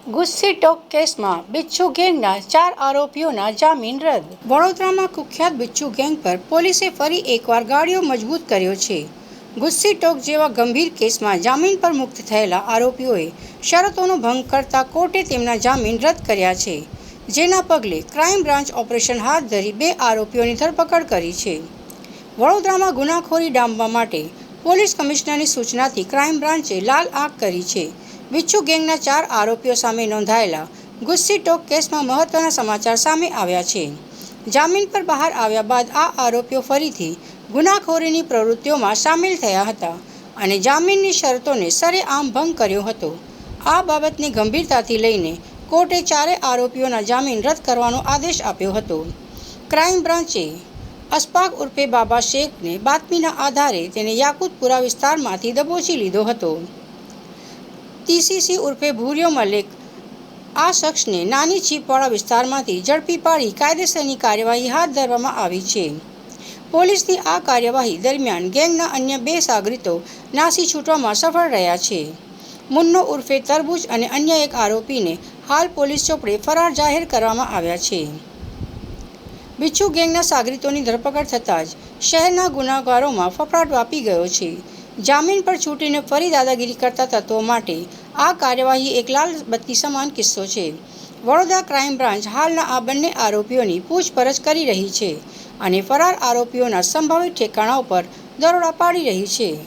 ગુસ્સી talk કેસમાં બિચ્છુ ગેંગના 4 આરોપીઓના જામીન રદ. વડોદરામાં કુખ્યાત બિચ્છુ ગેંગ પર પોલીસે ફરી એકવાર ગાળિયો મજબૂત કર્યો છે. ગુસ્સી ટોક જેવા ગંભીર કેસમાં જામીન પર મુક્ત થયેલા આરોપીઓએ શરતોનો ભંગ કરતા કોર્ટે તેમના જામીન રદ કર્યા છે. જેના પગલે ક્રાઇમ બ્રાન્ચ ઓપરેશન હાથ ધરી 2 આરોપીઓની ધરપકડ કરી છે. વડોદરામાં ગુનાખોરી ડામવા માટે પોલીસ કમિશનરની સૂચનાથી ક્રાઇમ બ્રાન્ચે લાલ આંખ કરી છે. બિચ્છુ ગેંગના 4 આરોપીઓ સામે નોંધાયેલા ગુસ્સી ટોક કેસમાં મહત્વના સમાચાર સામે આવ્યા છે. જામીન પર બહાર આવ્યા બાદ આ આરોપીઓ ફરીથી ગુનાખોરીની પ્રવૃત્તિઓમાં સામેલ થયા હતા અને જામીનની શરતોને સરેઆમ ભંગ કર્યો હતો. આ બાબતને ગંભીરતાથી લઈને કોર્ટે 4 આરોપીઓના જામીન રદ કરવાનો આદેશ આપ્યો હતો. ક્રાઇમ બ્રાન્ચે અશફાક ઉર્ફે બાબા શેખને બાતમીના આધારે તેને યાકુતપુરા વિસ્તારમાંથી દબોચી લીધો હતો. ટીસીસી ઉર્ફે ભૂરિયો મલેક આ શખ્સને નાની છીપવાળા વિસ્તારમાંથી ઝડપી પાડી કાયદેસરની કાર્યવાહી હાથ ધરવામાં આવી છે. પોલીસની આ કાર્યવાહી દરમિયાન ગેંગના અન્ય 2 સાગરીતો નાસી છૂટવામાં સફળ રહ્યા છે. મુન્નો ઉર્ફે તરબૂચ અને અન્ય એક આરોપીને હાલ પોલીસ ચોપડે ફરાર જાહેર કરવામાં આવ્યા છે. બિચ્છુ ગેંગના સાગરીતોની ધરપકડ થતાં જ શહેરના ગુનાગારોમાં ફફડાટ વ્યાપી ગયો છે. જામીન પર છૂટીને ફરી દાદાગીરી કરતા તત્વો માટે આ કાર્યવાહી એક લાલ બત્તી સમાન કિસ્સો છે. વડોદરા ક્રાઇમ બ્રાન્ચ હાલના આ બંને આરોપીઓની પૂછપરછ કરી રહી છે અને ફરાર આરોપીઓના સંભવિત ઠેકાણા પર દરોડા પાડી રહી છે.